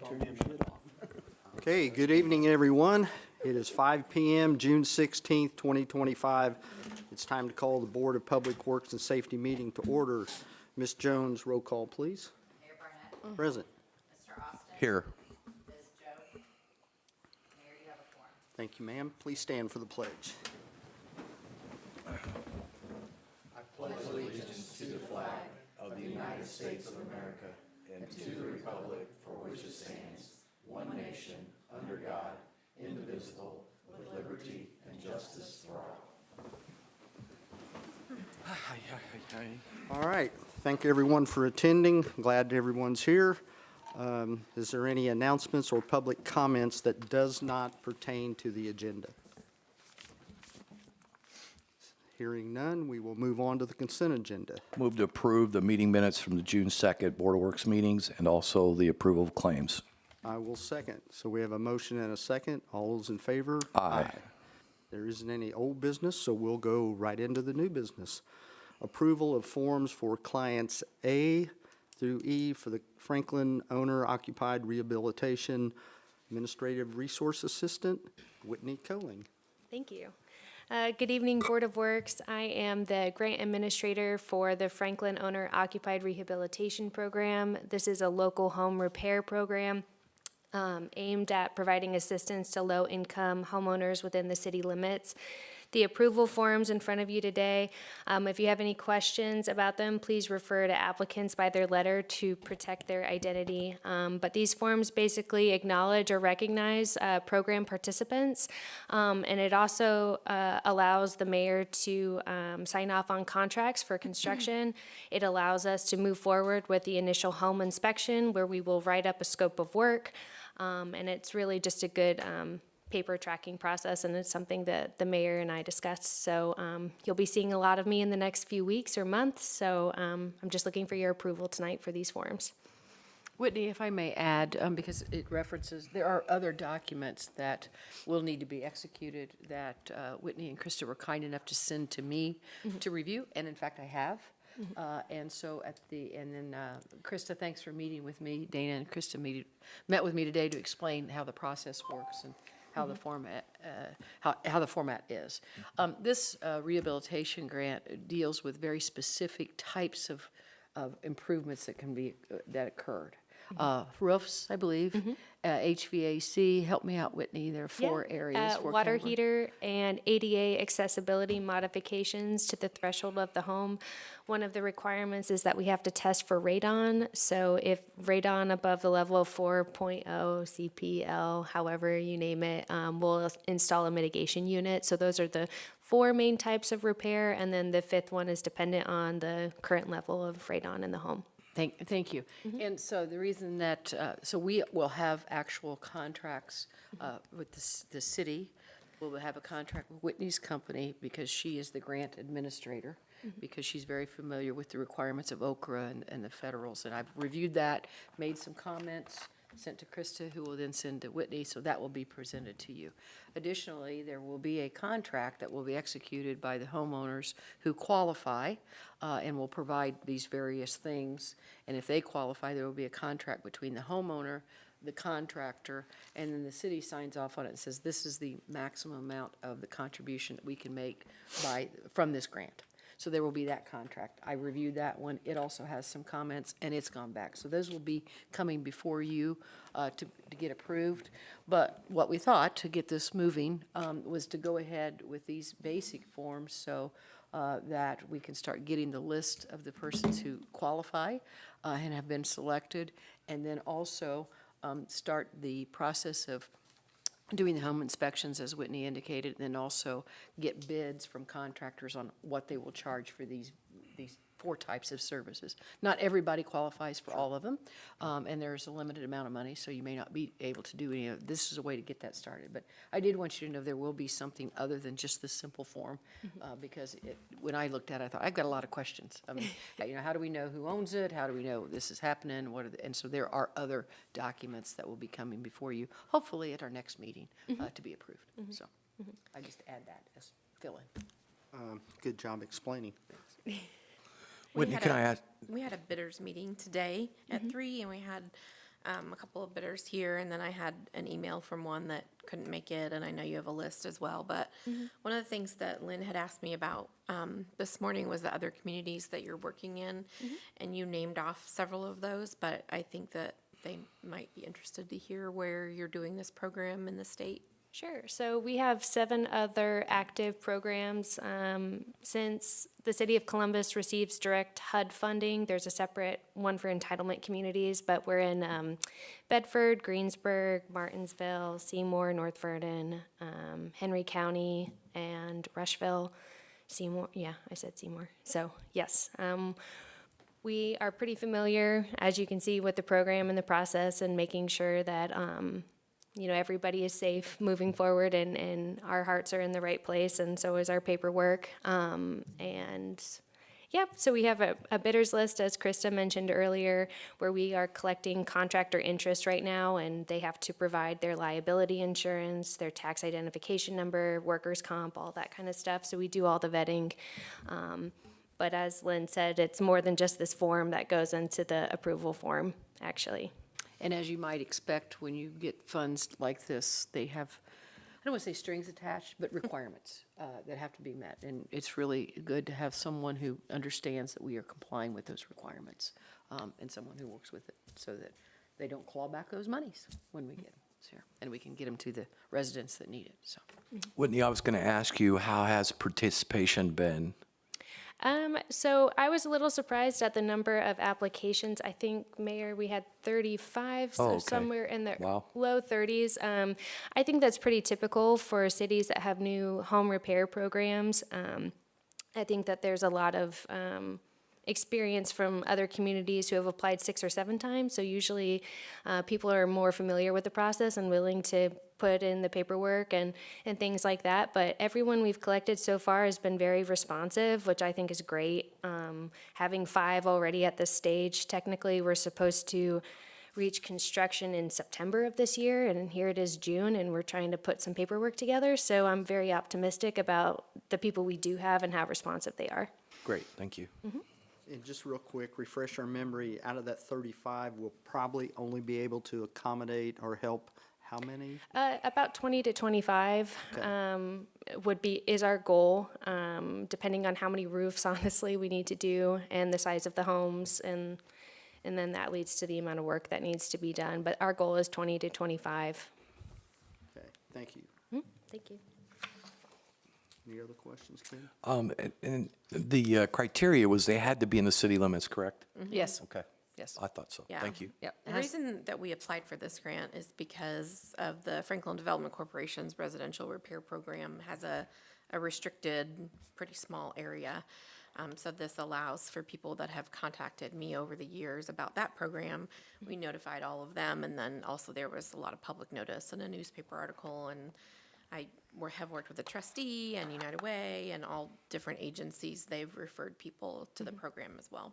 turn your shit off. Okay, good evening, everyone. It is 5 PM, June 16th, 2025. It's time to call the Board of Public Works and Safety meeting to order. Ms. Jones, roll call, please. Mayor Barnett. Present. Mr. Austin. Here. Ms. Joe. Mayor, you have a quorum. Thank you, ma'am. Please stand for the pledge. All right, thank everyone for attending. Glad everyone's here. Is there any announcements or public comments that does not pertain to the agenda? Hearing none, we will move on to the consent agenda. Move to approve the meeting minutes from the June 2nd Board of Works meetings and also the approval of claims. I will second. So we have a motion and a second. All those in favor? Aye. There isn't any old business, so we'll go right into the new business. Approval of forms for clients A through E for the Franklin Owner Occupied Rehabilitation Administrative Resource Assistant, Whitney Coling. Thank you. Good evening, Board of Works. I am the grant administrator for the Franklin Owner Occupied Rehabilitation Program. This is a local home repair program aimed at providing assistance to low-income homeowners within the city limits. The approval forms in front of you today, if you have any questions about them, please refer to applicants by their letter to protect their identity. But these forms basically acknowledge or recognize program participants, and it also allows the mayor to sign off on contracts for construction. It allows us to move forward with the initial home inspection where we will write up a scope of work, and it's really just a good paper tracking process, and it's something that the mayor and I discussed. So you'll be seeing a lot of me in the next few weeks or months. So I'm just looking for your approval tonight for these forms. Whitney, if I may add, because it references, there are other documents that will need to be executed that Whitney and Krista were kind enough to send to me to review, and in fact I have. And so Krista, thanks for meeting with me. Dana and Krista met with me today to explain how the process works and how the format how the format is. This rehabilitation grant deals with very specific types of improvements that can be that occurred. Roofs, I believe, HVAC. Help me out, Whitney. There are four areas. Four Water categories. heater and ADA accessibility modifications to the threshold of the home. One of the requirements is that we have to test for radon. So if radon above the level of 4.0 CPL, however you name it, we'll install a mitigation unit. So those are the four main types of repair, and then the fifth one is dependent on the current level of radon in the home. Thank you. And so the reason that, so we will have actual contracts with the city. We'll have a contract with Whitney's company because she is the grant administrator, because she's very familiar with the requirements of OCRA and the federals. And I've reviewed that, made some comments, sent to Krista, who will then send to Whitney, so that will be presented to you. Additionally, there will be a contract that will be executed by the homeowners who qualify and will provide these various things. And if they qualify, there will be a contract between the homeowner, the contractor, and then the city signs off on it and says, this is the maximum amount of the contribution that we can make from this grant. So there will be that contract. I reviewed that one. It also has some comments, and it's gone back. So those will be coming before you to get approved. But what we thought to get this moving was to go ahead with these basic forms so that we can start getting the list of the persons who qualify and have been selected, and then also start the process of doing the home inspections, as Whitney indicated, and then also get bids from contractors on what they will charge for these four types of services. Not everybody qualifies for all of them, and there's a limited amount of money, so you may not be able to do any of this. Is a way to get that started. But I did want you to know there will be something other than just the simple form, because when I looked at it, I thought, I've got a lot of questions. I mean, how do we know who owns it? How do we know this is happening? And so there are other documents that will be coming before you, hopefully at our next meeting, to be approved. So I just add that as fill-in. Good job explaining. Whitney, can I ask? We had a bidders meeting today at 3, and we had a couple of bidders here, and then I had an email from one that couldn't make it, and I know you have a list as well. But one of the things that Lynn had asked me about this morning was the other communities that you're working in, and you named off several of those, but I think that they might be interested to hear where you're doing this program in the state. Sure. So we have 7 other active programs. Since the City of Columbus receives direct HUD funding, there's a separate one for entitlement communities, but we're in Bedford, Greensburg, Martinsville, Seymour, North Vernon, Henry County, and Rushville. Seymour, yeah, I said Seymour. So, yes. We are pretty familiar, as you can see, with the program and the process and making sure that everybody is safe moving forward, and our hearts are in the right place, and so is our paperwork. So we have a bidders list, as Krista mentioned earlier, where we are collecting contractor interest right now, and they have to provide their liability insurance, their tax identification number, workers' comp, all that kind of stuff. So we do all the vetting. But as Lynn said, it's more than just this form that goes into the approval form, actually. And as you might expect, when you get funds like this, they have, I don't want to say strings attached, but requirements that have to be met. And it's really good to have someone who understands that we are complying with those requirements, and someone who works with it so that they don't claw back those monies when we get them. So, and we can get them to the residents that need it, so. Whitney, I was going to ask you, how has participation been? So I was a little surprised at the number of applications. I think, Mayor, we had 35, so Oh, okay. somewhere in the Wow. low 30s. I think that's pretty typical for cities that have new home repair programs. I think that there's a lot of experience from other communities who have applied 6 or 7 times. So usually people are more familiar with the process and willing to put in the paperwork and things like that. But everyone we've collected so far has been very responsive, which I think is great. Having 5 already at this stage, technically we're supposed to reach construction in September of this year, and here it is June, and we're trying to put some paperwork together. So I'm very optimistic about the people we do have and how responsive they are. Great, thank you. And just real quick, refresh our memory, out of that 35, we'll probably only be able to accommodate or help how many? About 20 to 25 Okay. is our goal, depending on how many roofs, honestly, we need to do and the size of the homes, and then that leads to the amount of work that needs to be done. But our goal is 20 to 25. Okay, thank you. Thank you. Any other questions, Ken? And the criteria was they had to be in the city limits, correct? Yes, Okay, yes. I thought so. Yeah. Thank you. Yep. The reason that we applied for this grant is because of the Franklin Development Corporation's residential repair program has a restricted, pretty small area. So this allows for people that have contacted me over the years about that program. We notified all of them, and then also there was a lot of public notice in a newspaper article, and I have worked with the trustee and United Way and all different agencies. They've referred people to the program as well.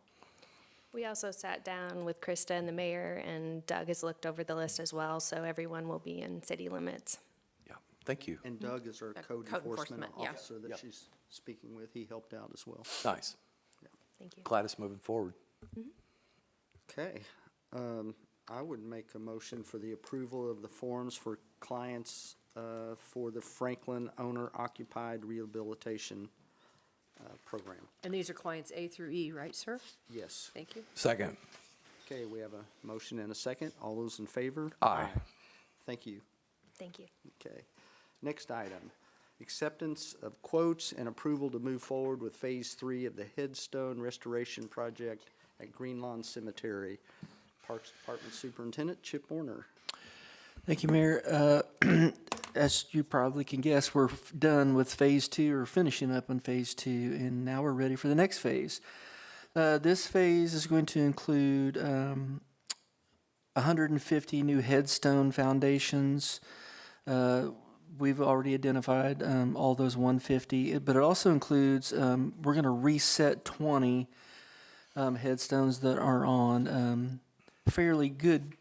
We also sat down with Krista and the mayor, and Doug has looked over the list as well, so everyone will be in city limits. Yeah, thank you. And Doug is our code code enforcement enforcement, yeah. officer that Yep. she's speaking with. He helped out as well. Nice. Thank you. Glad it's moving forward. Okay, I would make a motion for the approval of the forms for clients for the Franklin Owner Occupied Rehabilitation Program. And these are clients A through E, right, sir? Yes. Thank you. Second. Okay, we have a motion and a second. All those in favor? Aye. Thank you. Thank you. Okay. Next item, acceptance of quotes and approval to move forward with Phase 3 of the Headstone Restoration Project at Green Lawn Cemetery. Parks Department Superintendent Chip Warner. Thank you, Mayor. As you probably can guess, we're done with Phase 2, or finishing up on Phase 2, and now we're ready for the next phase. This phase is going to include 150 new headstone foundations. We've already identified all those 150, but it also includes, we're going to reset 20 headstones that are on fairly good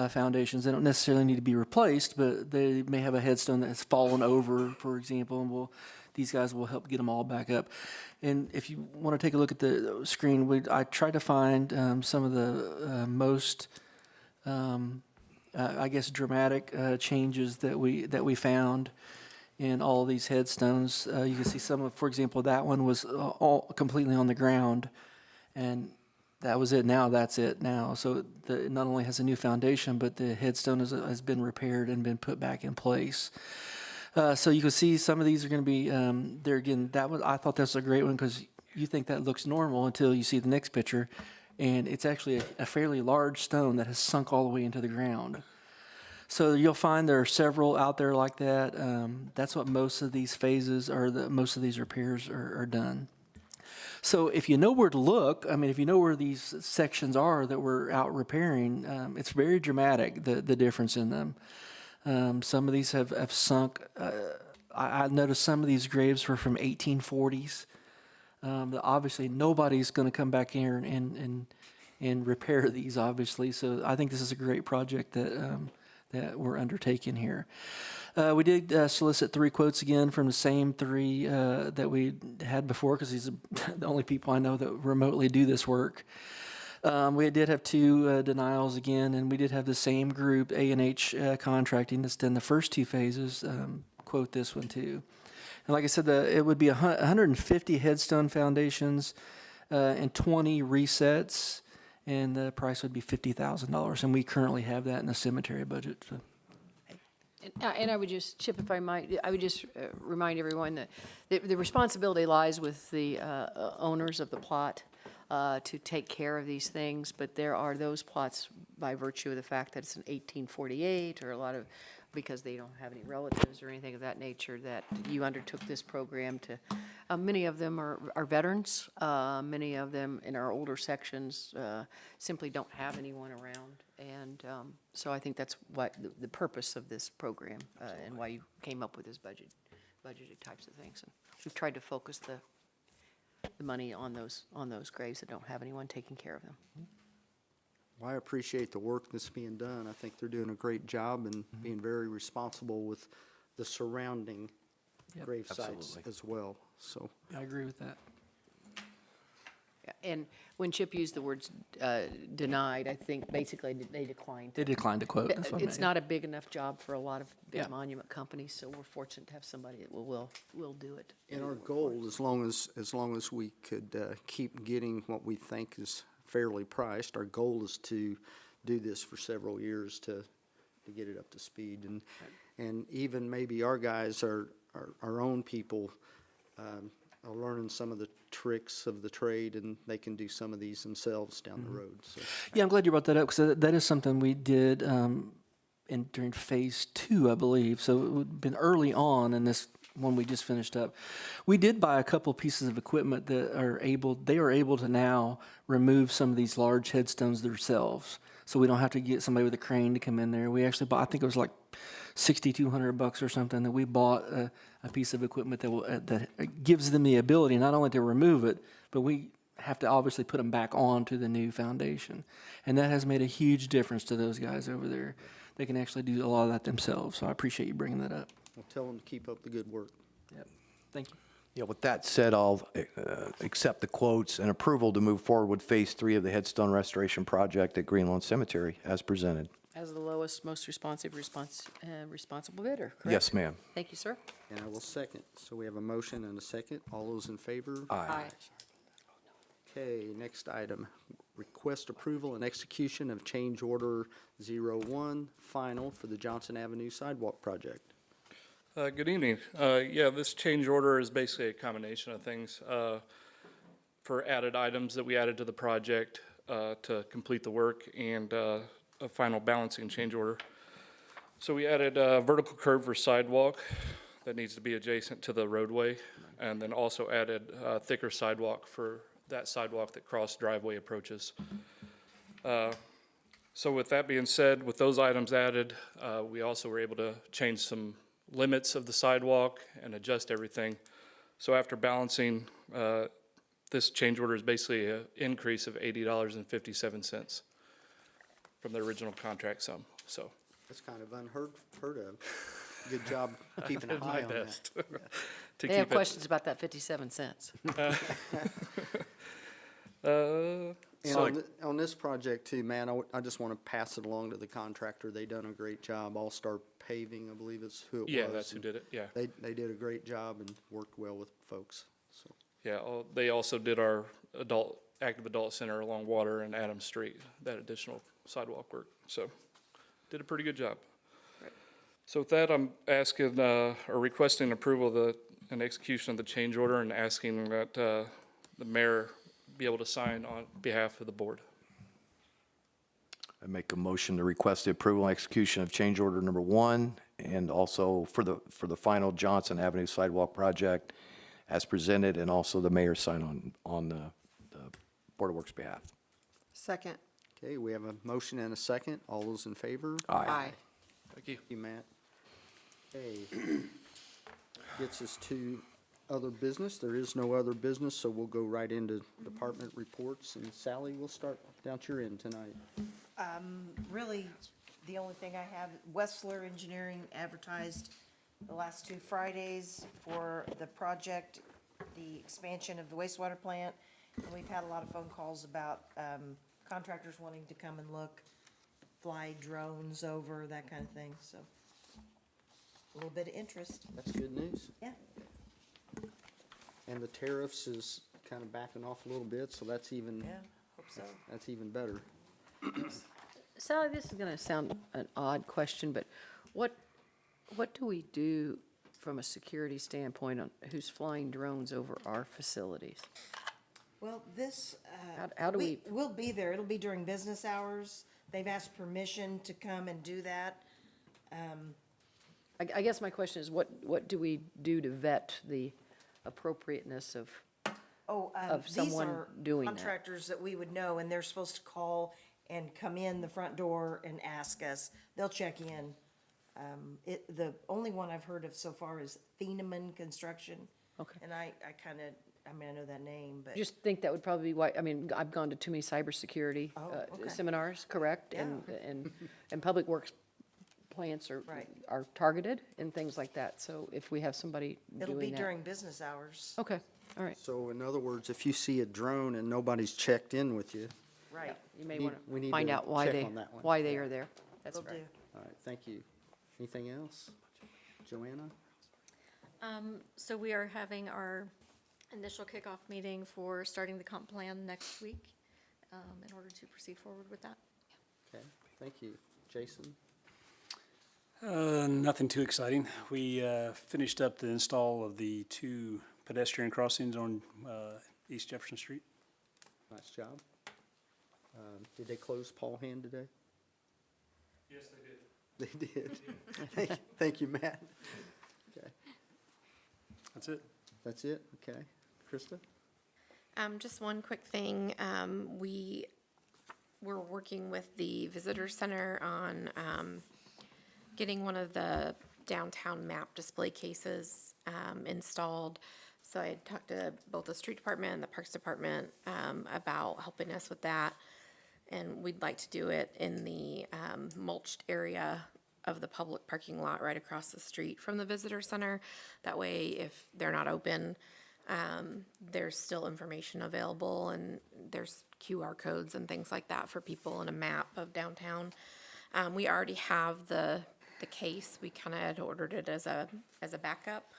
foundations. They don't necessarily need to be replaced, but they may have a headstone that has fallen over, for example, and these guys will help get them all back up. And if you want to take a look at the screen, I tried to find some of the most I guess, dramatic changes that we found in all of these headstones. You can see some of, for example, that one was all completely on the ground, and that was it. Now that's it now. So it not only has a new foundation, but the headstone has been repaired and been put back in place. So you can see some of these are going to be there again. I thought that was a great one because you think that looks normal until you see the next picture, and it's actually a fairly large stone that has sunk all the way into the ground. So you'll find there are several out there like that. That's what most of these phases or most of these repairs are done. So if you know where to look, I mean, if you know where these sections are that we're out repairing, it's very dramatic, the difference in them. Some of these have sunk. I noticed some of these graves were from 1840s. Obviously, nobody's going to come back here and repair these, obviously. So I think this is a great project that we're undertaking here. We did solicit 3 quotes again from the same 3 that we had before, because these are the only people I know that remotely do this work. We did have 2 denials again, and we did have the same group, A&H Contracting, that's done the first 2 phases, quote this one too. And like I said, it would be 150 headstone foundations and 20 resets, and the price would be $50,000. And we currently have that in the cemetery budget. So. And I would just, Chip, if I might, I would just remind everyone that the responsibility lies with the owners of the plot to take care of these things, but there are those plots, by virtue of the fact that it's an 1848 or a lot of, because they don't have any relatives or anything of that nature, that you undertook this program to, many of them are veterans. Many of them in our older sections simply don't have anyone around. And so I think that's what the purpose of this program and why you came up with this budgeted types of things. And we've tried to focus the money on those graves that don't have anyone taking care of them. Well, I appreciate the work that's being done. I think they're doing a great job and being very responsible with the surrounding grave sites Absolutely. as well, so. I agree with that. Yeah, and when Chip used the words denied, I think basically they declined. They declined to quote. That's what I It's meant. not a big enough job for a lot of Yeah. big monument companies, so we're fortunate to have somebody that will do it. And our goal, as long as we could keep getting what we think is fairly priced, our goal is to do this for several years to get it up to speed. And even maybe our guys, our own people, are learning some of the tricks of the trade, and they can do some of these themselves down the road, so. Yeah, I'm glad you brought that up, because that is something we did during phase 2, I believe. So it would have been early on in this one we just finished up. We did buy a couple pieces of equipment that are able to now remove some of these large headstones themselves. So we don't have to get somebody with a crane to come in there. We actually bought, I think it was like $6,200 or something, that we bought a piece of equipment that gives them the ability not only to remove it, but we have to obviously put them back onto the new foundation. And that has made a huge difference to those guys over there. They can actually do a lot of that themselves. So I appreciate you bringing that up. We'll tell them to keep up the good work. Yep. Thank you. Yeah, with that said, I'll accept the quotes and approval to move forward with Phase 3 of the headstone restoration project at Greenlawn Cemetery as presented. As the lowest, most responsible bidder, correct? Yes, ma'am. Thank you, sir. And I will second. So we have a motion and a second. All those in favor? Aye. Okay, next item, request approval and execution of change order 01 final for the Johnson Avenue sidewalk project. Good evening. Yeah, this change order is basically a combination of things for added items that we added to the project to complete the work, and a final balancing change order. So we added a vertical curb for sidewalk that needs to be adjacent to the roadway, and then also added thicker sidewalk for that sidewalk that cross driveway approaches. So with that being said, with those items added, we also were able to change some limits of the sidewalk and adjust everything. So after balancing, this change order is basically an increase of $80.57 from the original contract sum, so. That's kind of unheard of. Good job keeping an Did eye my on that. best to They have keep it. questions about that 57 cents. And So- on this project too, man, I just want to pass it along to the contractor. They done a great job. All Star Paving, I believe is who it was. Yeah, that's who and did it, yeah. They did a great job and worked well with folks, so. Yeah, they also did our active adult center along Water and Adams Street, that additional sidewalk work, so did a pretty good job. So with that, I'm asking, or requesting approval of and execution of the change order and asking that, the mayor be able to sign on behalf of the board. I make a motion to request the approval and execution of change order number 1, and also for the final Johnson Avenue sidewalk project as presented, and also the mayor sign on the Board of Works behalf. Second. Okay, we have a motion and a second. All those in favor? Aye. Thank you. Thank you, Matt. Okay. Gets us to other business. There is no other business, so we'll go right into department reports. And Sally, we'll start down at your end tonight. Really, the only thing I have, Westler Engineering advertised the last 2 Fridays for the project, the expansion of the wastewater plant. And we've had a lot of phone calls about contractors wanting to come and look, fly drones over, that kind of thing, so. A little bit of interest, That's good news. yeah. And the tariffs is kind of backing off a little bit, so that's even, Yeah, hope so. that's even better. Sally, this is gonna sound an odd question, but what do we do from a security standpoint on who's flying drones over our facilities? Well, this, How do we- we'll be there, it'll be during business hours. They've asked permission to come and do that. I guess my question is, what do we do to vet the appropriateness of, Oh, Of these someone are doing that. contractors that we would know, and they're supposed to call and come in the front door and ask us. They'll check in. The only one I've heard of so far is Thieneman Construction. Okay. And I know that name, but. just think that would probably be why, I mean, I've gone to too many cybersecurity Oh, okay. seminars, correct? And public works plants Right. are targeted and things like that, so if we have somebody doing that. It'll be during business hours. Okay, all right, So in other words, if you see a drone and nobody's checked in with you, Right. you may Need- want we need to find to out why check they, on that one. why they are there. That's Will right. do. all right, thank you. Anything else? Joanna? So we are having our initial kickoff meeting for starting the comp plan next week, in order to proceed forward with that. Okay, thank you. Jason? Nothing too exciting. We finished up the install of the 2 pedestrian crossings on East Jefferson Street. Nice job. Did they close Paul Hand today? Yes, they did. They did. Thank you, Matt. Okay, That's it. that's it? Okay. Krista? Just one quick thing, we're working with the visitor center on, getting one of the downtown map display cases, installed. So I talked to both the street department and the parks department, about helping us with that. And we'd like to do it in the, mulched area of the public parking lot right across the street from the visitor center. That way, if they're not open, there's still information available, and there's QR codes and things like that for people, and a map of downtown. We already have the case. We kind of had ordered it as a backup.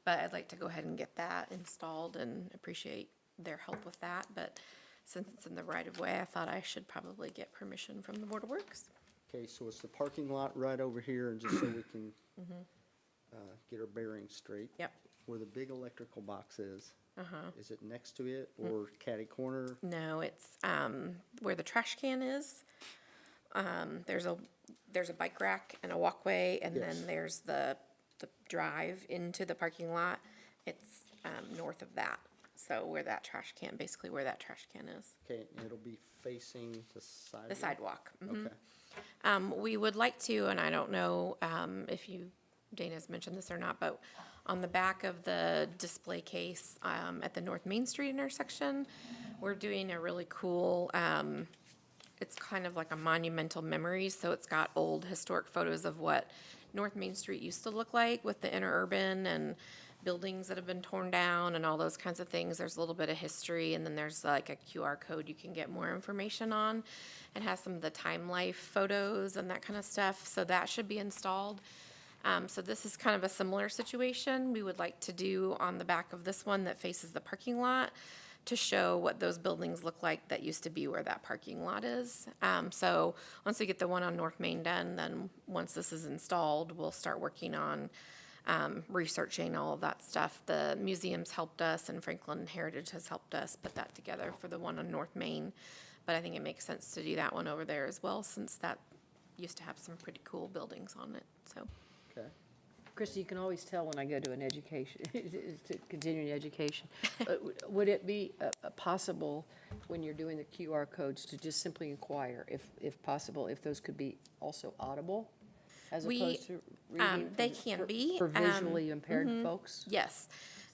But I'd like to go ahead and get that installed and appreciate their help with that. But since it's in the right of way, I thought I should probably get permission from the Board of Works. Okay, so it's the parking lot right over here, and just so we can get our bearings straight. Yep. Where the big electrical box is. Is it next to it or catty corner? No, it's where the trash can is. There's a bike rack and a walkway, and Yes. then there's the drive into the parking lot. It's north of that. So where that trash can is. Okay, and it'll be facing the sidewalk? The sidewalk. Mhm. Okay. We would like to, and I don't know if Dana's mentioned this or not, but on the back of the display case at the North Main Street intersection, we're doing a really cool, it's kind of like a monumental memory, so it's got old historic photos of what North Main Street used to look like with the interurban and buildings that have been torn down and all those kinds of things. There's a little bit of history, and then there's like a QR code you can get more information on. It has some of the time life photos and that kind of stuff, so that should be installed. So this is kind of a similar situation we would like to do on the back of this one that faces the parking lot, to show what those buildings look like that used to be where that parking lot is. So once we get the one on North Main done, then once this is installed, we'll start working on researching all of that stuff. The museum's helped us, and Franklin Heritage has helped us put that together for the one on North Main. But I think it makes sense to do that one over there as well, since that used to have some pretty cool buildings on it, so. Okay. Christie, you can always tell when I go to an education, to continuing education. Would it be possible, when you're doing the QR codes, to just simply inquire, if possible, if those could be also audible? As opposed to reading? They can be. For visually impaired folks? Yes.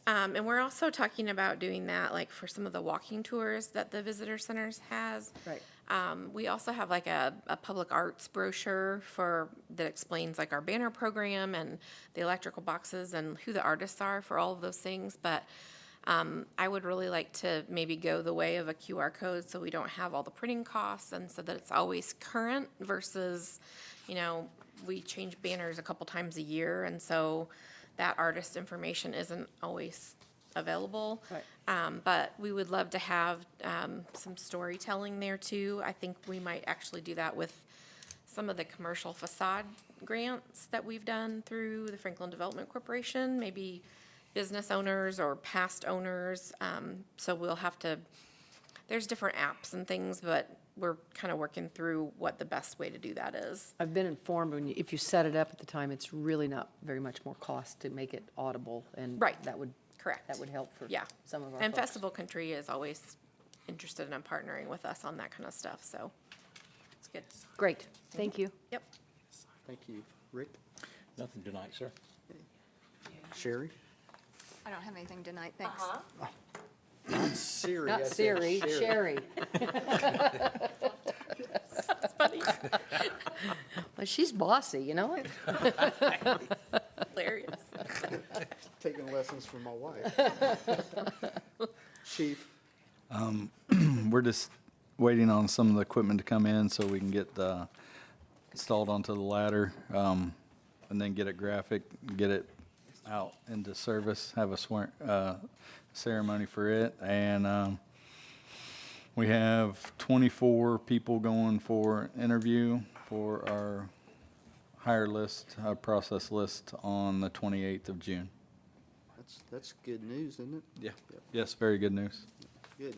And we're also talking about doing that, like, for some of the walking tours that the visitor centers has. Right. We also have like a public arts brochure that explains like our banner program and the electrical boxes and who the artists are for all of those things. But I would really like to maybe go the way of a QR code, so we don't have all the printing costs, and so that it's always current versus, we change banners a couple times a year, and so that artist information isn't always available. Right. But we would love to have some storytelling there too. I think we might actually do that with some of the commercial facade grants that we've done through the Franklin Development Corporation, maybe business owners or past owners. So we'll have to, there's different apps and things, but we're kind of working through what the best way to do that is. I've been informed, if you set it up at the time, it's really not very much more cost to make it audible, and Right. that would Correct. help for Yeah. some of our And folks. Festival Country is always interested in partnering with us on that kind of stuff, so it's good. Great, thank you. Yep. Thank you. Rick? Nothing tonight, sir. Sherry? I don't have anything tonight, thanks. Not Siri. I Not said Siri, Sherry. That's funny. Well, she's bossy, you know what? Hilarious. Taking lessons from my wife. Chief? We're just waiting on some of the equipment to come in so we can get installed onto the ladder, and then get it graphic, get it out into service, have a ceremony for it. And we have 24 people going for interview for our hire list, process list on the 28th of June. That's good news, isn't it? Yeah. Yes, very good news. Good.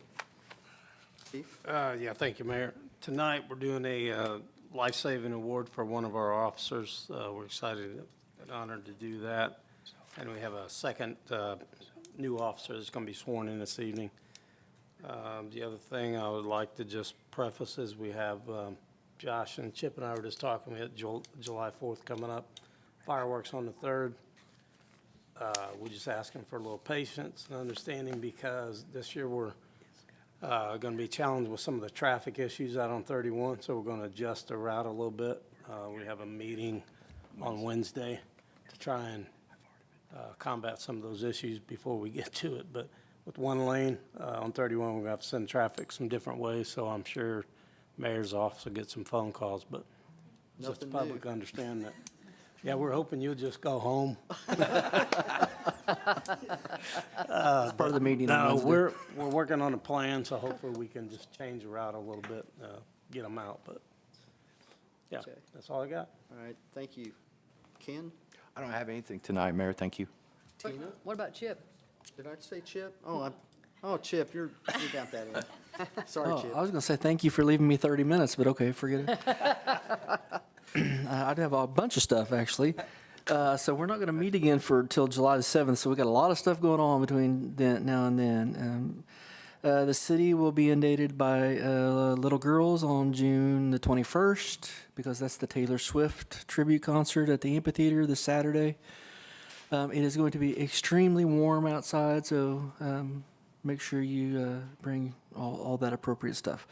Chief? Yeah, thank you, Mayor. Tonight, we're doing a life-saving award for one of our officers. We're excited and honored to do that. And we have a second new officer that's going to be sworn in this evening. The other thing I would like to just preface is we have Josh and Chip and I were just talking, we had July 4th coming up, fireworks on the 3rd. We're just asking for a little patience and understanding, because this year we're going to be challenged with some of the traffic issues out on 31, so we're going to adjust the route a little bit. We have a meeting on Wednesday to try and combat some of those issues before we get to it. But with one lane on 31, we're going to have to send traffic some different ways, so I'm sure mayor's office will get some phone calls, but just the Nothing public new. understand that. Yeah, we're hoping you'll just go home. Part of the meeting on No, Wednesday. we're working on a plan, so hopefully we can just change the route a little bit, get them out, but, yeah, Okay. that's all I got. All right, thank you. Ken? I don't have anything tonight, Mayor, thank you. Tina? What about Chip? Did I say Chip? Chip, you're got that in. Sorry, Oh, Chip. I was going to say thank you for leaving me 30 minutes, but okay, forget it. I'd have a bunch of stuff, actually. So we're not going to meet again till July the 7th, so we got a lot of stuff going on between now and then. The city will be inundated by little girls on June the 21st, because that's the Taylor Swift tribute concert at the amphitheater this Saturday. It is going to be extremely warm outside, so make sure you bring all that appropriate stuff.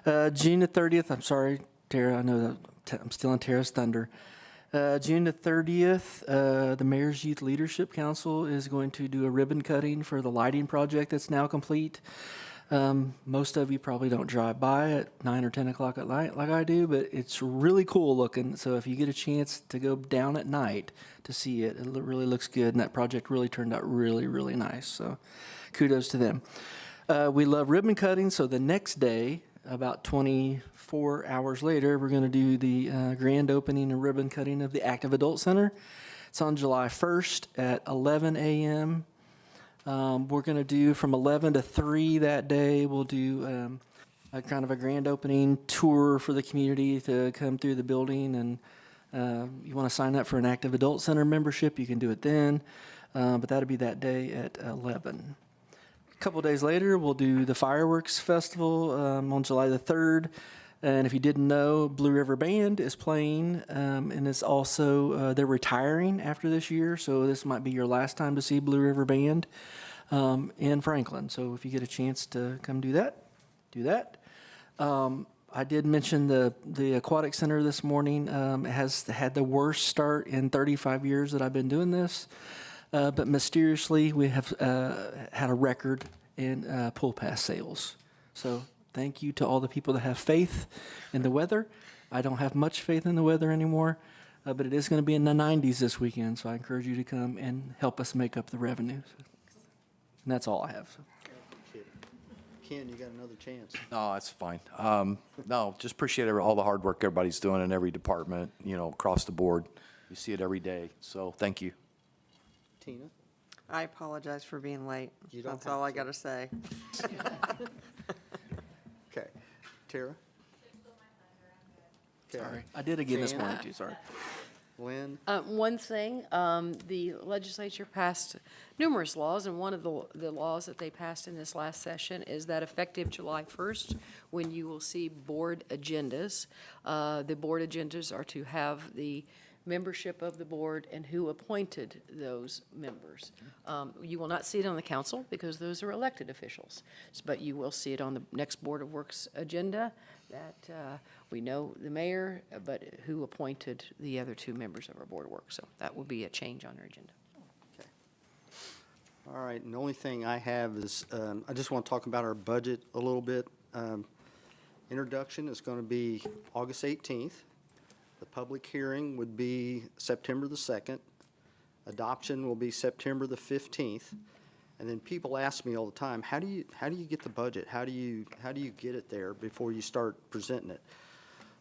June the 30th, I'm sorry, Tara, I know that I'm stealing Tara's thunder. June the 30th, the Mayor's Youth Leadership Council is going to do a ribbon cutting for the lighting project that's now complete. Most of you probably don't drive by at 9 or 10 o'clock at night like I do, but it's really cool looking. So if you get a chance to go down at night to see it, really looks good. And that project really turned out really, really nice. So kudos to them. We love ribbon cutting. So the next day, about 24 hours later, we're going to do the grand opening and ribbon cutting of the Active Adult Center. It's on July 1st at 11 a.m. We're going to do from 11 to 3 that day. We'll do a kind of a grand opening tour for the community to come through the building. And you want to sign up for an Active Adult Center membership, you can do it then. But that'll be that day at 11. A couple days later, we'll do the Fireworks Festival on July the 3rd. And if you didn't know, Blue River Band is playing, and it's also, they're retiring after this year, so this might be your last time to see Blue River Band in Franklin. So if you get a chance to come do that, do that. I did mention the Aquatic Center this morning. It has had the worst start in 35 years that I've been doing this. But mysteriously, we have had a record in pool pass sales. So thank you to all the people that have faith in the weather. I don't have much faith in the weather anymore, but it is going to be in the 90s this weekend. So I encourage you to come and help us make up the revenue. And that's all I have. So. Ken, you got another chance. No, that's fine. No, just appreciate all the hard work everybody's doing in every department, across the board. You see it every day, so thank you. Tina? I apologize for being late. You don't That's have all I to. got to say. Okay. Tara? Sorry. I did again this Jan? morning, too. Sorry. Lynn? One thing, the legislature passed numerous laws, and one of the laws that they passed in this last session is that effective July 1st, when you will see board agendas, the board agendas are to have the membership of the board and who appointed those members. You will not see it on the council because those are elected officials, but you will see it on the next Board of Works agenda that we know the mayor, but who appointed the other two members of our Board of Works. So that will be a change on our agenda. Okay. All right, and the only thing I have is, I just want to talk about our budget a little bit. Introduction is going to be August 18th. The public hearing would be September the 2nd. Adoption will be September the 15th. And then people ask me all the time, how do you get the budget? How do you get it there before you start presenting it?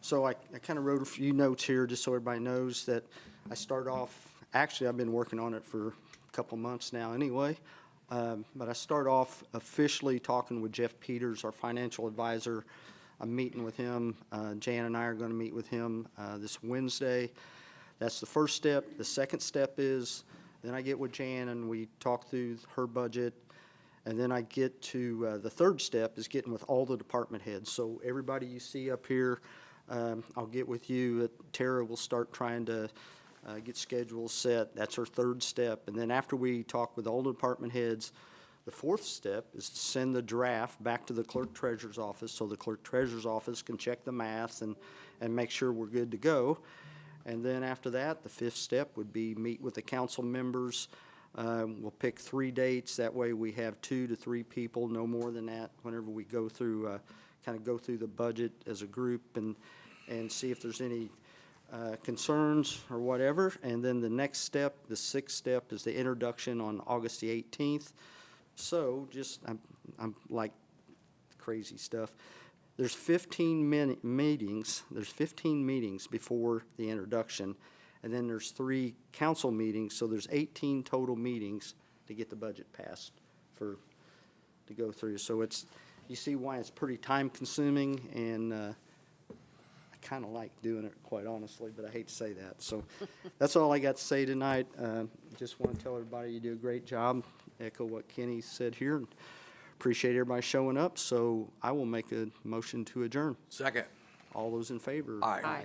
So I kind of wrote a few notes here just so everybody knows that I start off, actually I've been working on it for a couple months now anyway. But I start off officially talking with Jeff Peters, our financial advisor. I'm meeting with him. Jan and I are going to meet with him this Wednesday. That's the first step. The second step is, then I get with Jan and we talk through her budget. And then I get to, the third step is getting with all the department heads. So everybody you see up here, I'll get with you. Tara will start trying to get schedules set. That's her third step. And then after we talk with all the department heads, the fourth step is to send the draft back to the clerk treasurer's office so the clerk treasurer's office can check the math and make sure we're good to go. And then after that, the fifth step would be meet with the council members. We'll pick 3 dates. That way we have 2 to 3 people, no more than that, whenever we go through, kind of go through the budget as a group and see if there's any concerns or whatever. And then the next step, the sixth step, is the introduction on August the 18th. So just, I'm like crazy stuff. There's 15 meetings. There's 15 meetings before the introduction, and then there's 3 council meetings. So there's 18 total meetings to get the budget passed to go through. So you see why it's pretty time consuming, and I kind of like doing it, quite honestly, but I hate to say that. So that's all I got to say tonight. Just want to tell everybody you do a great job. Echo what Kenny said here. And appreciate everybody showing up. So I will make a motion to adjourn. Second. All those in favor? Aye. Aye.